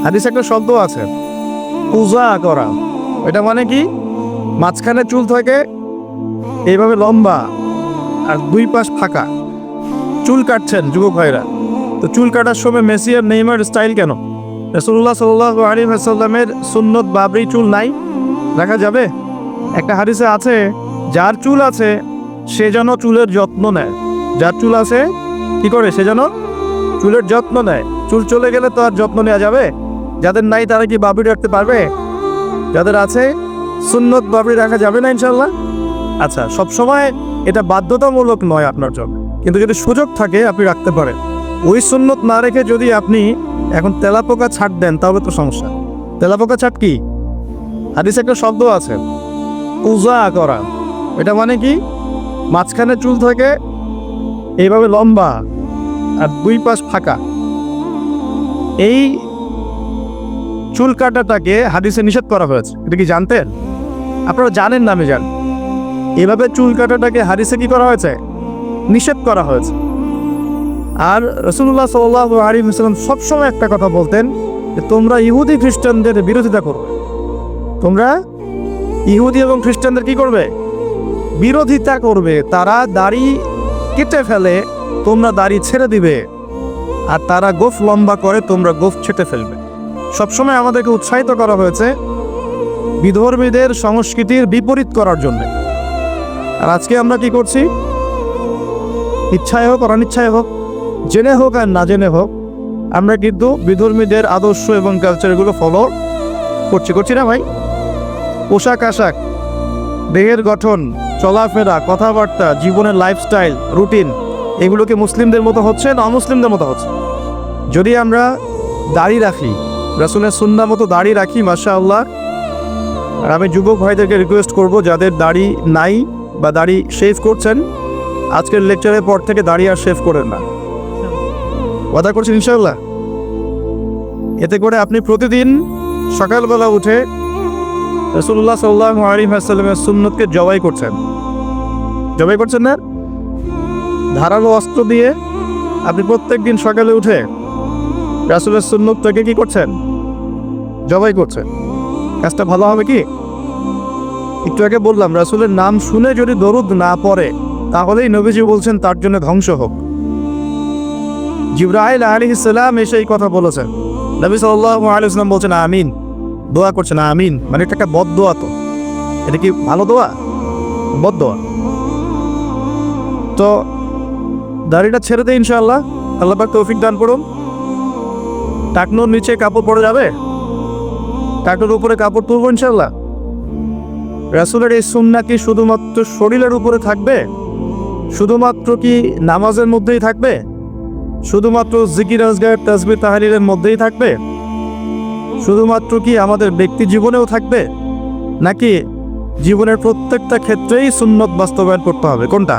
হাদিসে একটা শব্দ আছে পূজা করা। এটা মানে কি, মাঝখানে চুল থাকে এইভাবে লম্বা আর দুই পাশ ফাঁকা। চুল কাটছেন যুবক ভাইরা, তো চুল কাটার সময় মেসি আর নেইমার স্টাইল কেন? রাসূলুল্লাহ সাল্লাল্লাহু আলাইহি ওয়াসাল্লামের সুন্নত বাবরি চুল নাই, রাখা যাবে? একটা হাদিসে আছে যার চুল আছে সে যেন চুলের যত্ন নেয়। যার চুল আছে কি করে? সে যেন চুলের যত্ন নেয়। চুল চলে গেলে তো আর যত্ন নেওয়া যাবে? যাদের নাই তারা কি বাবরি রাখতে পারবে? যাদের আছে সুন্নত বাবরি রাখা যাবে না ইনশাল্লাহ? আচ্ছা, সবসময় এটা বাধ্যতামূলক নয় আপনার জন্য, কিন্তু যদি সুযোগ থাকে আপনি রাখতে পারেন। ওই সুন্নত না রেখে যদি আপনি এখন তেলাপোকা ছাট দেন তাহলে তো সমস্যা। তেলাপোকা ছাট কি? হাদিসে একটা শব্দ আছে পূজা করা। এটা মানে কি, মাঝখানে চুল থাকে এইভাবে লম্বা আর দুই পাশ ফাঁকা। এই চুল কাটাটাকে হাদিসে নিষেধ করা হয়েছে। এটা কি জানতেন? আপনারা জানেন না? আমি জানি এভাবে চুল কাটাটাকে হাদিসে কি করা হয়েছে? নিষেধ করা হয়েছে। আর রাসূলুল্লাহ সাল্লাল্লাহু আলাইহি ওয়াসাল্লাম সবসময় একটা কথা বলতেন যে তোমরা ইহুদি খ্রিস্টানদের বিরোধিতা করবে। তোমরা ইহুদি এবং খ্রিস্টানদের কি করবে? বিরোধিতা করবে। তারা দাড়ি কেটে ফেলে, তোমরা দাড়ি ছেড়ে দিবে। আর তারা গোফ লম্বা করে, তোমরা গোফ ছেটে ফেলবে। সবসময় আমাদেরকে উৎসাহিত করা হয়েছে বিধর্মীদের সংস্কৃতির বিপরীত করার জন্য। আর আজকে আমরা কি করছি? ইচ্ছায় হোক আর অনিচ্ছায় হোক, জেনে হোক আর না জেনে হোক, আমরা কিন্তু বিধর্মীদের আদর্শ এবং কালচারগুলো ফলো করছি না ভাই? পোশাক আশাক, দেহের গঠন, চলাফেরা, কথাবার্তা, জীবনের লাইফস্টাইল, রুটিন, এগুলোকে মুসলিমদের মতো হচ্ছে না অমুসলিমদের মতো হচ্ছে? যদি আমরা দাড়ি রাখি, রাসূলের সুন্নাহ মতো দাড়ি রাখি, মাশাআল্লাহ। আর আমি যুবক ভাইদেরকে রিকোয়েস্ট করব, যাদের দাড়ি নাই বা দাড়ি শেভ করছেন, আজকের লেকচারের পর থেকে দাড়ি আর শেভ করেন না। ওয়াদা করছেন ইনশাআল্লাহ? এতে করে আপনি প্রতিদিন সকালবেলা উঠে রাসূলুল্লাহ সাল্লাল্লাহু আলাইহি ওয়াসাল্লামের সুন্নতকে জবাই করছেন না? ধারালো অস্ত্র দিয়ে আপনি প্রত্যেক দিন সকালে উঠে রাসূলের সুন্নতটাকে কি করছেন? জবাই করছেন। কাজটা ভালো হবে কি? একটু আগে বললাম রাসূলের নাম শুনে যদি দরুদ না পড়ে তাহলেই নবীজি বলছেন তার জন্য ধ্বংস হোক। জিবরাইল আলাইহিস সালাম এসে এই কথা বলেছেন, নবী সাল্লাল্লাহু আলাইহি ওয়াসাল্লাম বলছেন আমিন, দোয়া করছেন আমিন। মানে এটা একটা বদদোয়া। তো এটা কি ভালো দোয়া? বদদোয়া। তো দাড়িটা ছেড়ে দেয় ইনশাআল্লাহ, আল্লাহ পাক তৌফিক দান করুন। টাকনোর নিচে কাপড় পড়ে যাবে, টাকনোর উপরে কাপড় তুলবো ইনশাআল্লাহ। রাসূলের এই সুন্নাহ কি শুধুমাত্র শরীরের উপরে থাকবে? শুধুমাত্র কি নামাজের মধ্যেই থাকবে? শুধুমাত্র জিকির আজগার তাসবিহ তাহলিলের মধ্যেই থাকবে? শুধুমাত্র কি আমাদের ব্যক্তি জীবনেও থাকবে? নাকি জীবনের প্রত্যেকটা ক্ষেত্রেই সুন্নত বাস্তবায়ন করতে হবে? কোনটা?